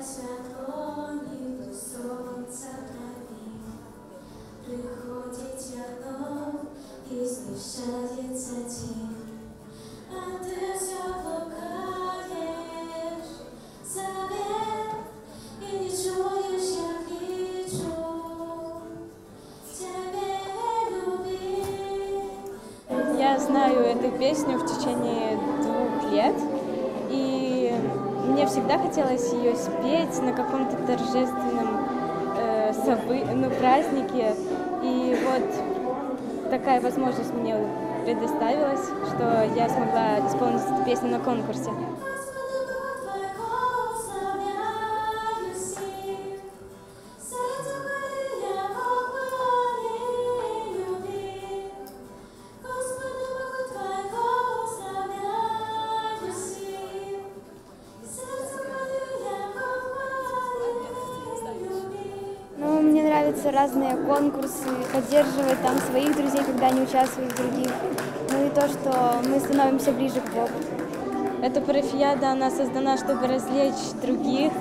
святло, ніби сонце в траві, приходить оно і знущається тінь, а ти все блукаєш завет і не чуєш, як кличу тебе любить. Я знаю эту песню в течение 2 лет, и мне всегда хотелось ее спеть на каком-то торжественном празднике. И вот такая возможность мне предоставилась, что я смогла исполнить эту песню на конкурсе. Ну, мне нравятся разные конкурсы, поддерживать там своих друзей, когда они участвуют в других. Ну и то, что мы становимся ближе к Богу. Эта парафиада, она создана, чтобы развлечь других,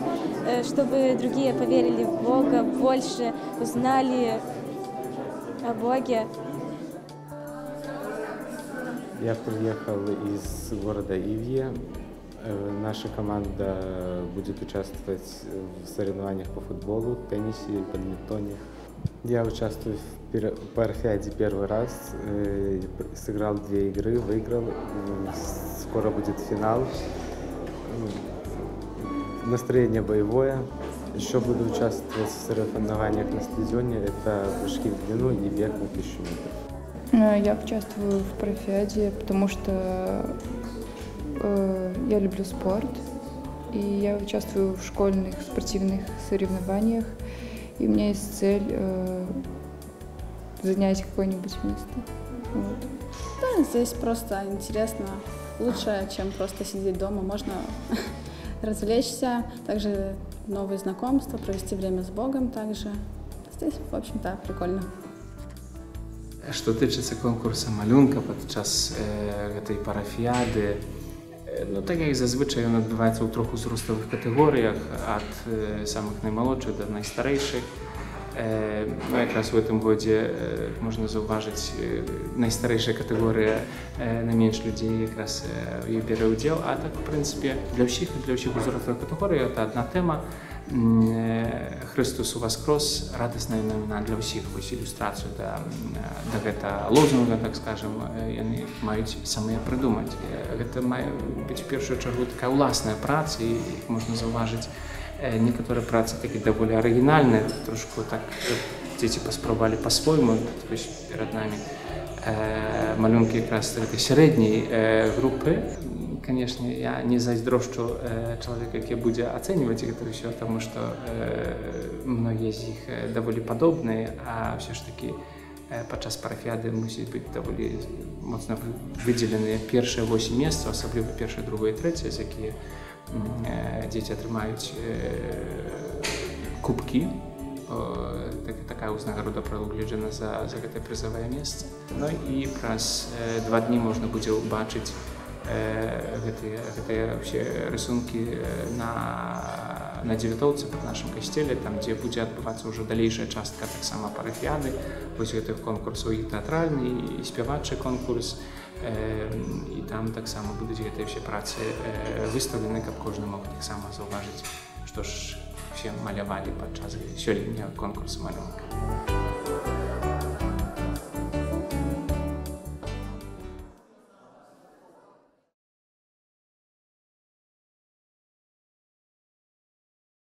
чтобы другие поверили в Бога, больше узнали о Боге. Я приехал из города Ивье. Наша команда будет участвовать в соревнованиях по футболу, теннисе и бадминтоне. Я участвую в парафиаде первый раз, сыграл 2 игры, выиграл. Скоро будет финал. Настроение боевое. Еще буду участвовать в соревнованиях на стадионе. Это прыжки в длину и бег на 1000 метров. Я участвую в парафиаде, потому что я люблю спорт, и я участвую в школьных спортивных соревнованиях, и у меня есть цель занять какое-нибудь место. Вот. Да, здесь просто интересно, лучше, чем просто сидеть дома, можно развлечься, также новые знакомства, провести время с Богом также. Здесь, в общем-то, прикольно. Што тычыцца конкурса малюнка падчас гэтай парафіяды, ну, так як зазвычай ён адбываецца ў трох узроставых катэгорыях, ад самых наймалодшых да найстарэйшых. Ну, якраз у гэтым годзе можна заўважыць, найстарэйшая катэгорыя, найменш людзей якраз у ёй бярэ ўдзел, а так, у прынцыпе, для ўсіх узроставых катэгорый гэта адна тэма. Христос воскрес, радасная навіна для ўсіх. Вось ілюстрацыю да гэта лозунга, так скажем, яны маюць самыя прыдумаць. Гэта мае быць у першую чаргу такая ўласная праца, і можна заўважыць некаторыя працы такі даволі арыгінальныя, трошку так дзеці паспрабавалі па-свойму. Перад намі малюнкі якраз гэтай сярэдняй групы. Конечно, я не зайздрошчу чалавека, які будзе ацэньваць гэта ўсё, таму што многія з іх даволі падобныя, а ўсё ж такі падчас парафіяды мусіць быць даволі моцна выдзеленыя першыя 8 месцаў, асабліва першае, другое і трэцяе, з якія дзеці атрымаюць кубкі. Такая ўзнагарода прадугледжана за гэтае прызавае месца. Ну і праз 2 дні можна будзе ўбачыць гэтыя ўсе рысункі на дзевятоўцы пры нашым касцеле, там, дзе будзе адбывацца ўжо далейшая частка таксама парафіяды, вось гэтых конкурсаў, і тэатральны, і спявачы конкурс, і там таксама будуць гэтыя ўсе працы выстаўлены, каб кожны мог таксама заўважыць, што ж усе малявалі падчас сёлетняга конкурсу малюнка.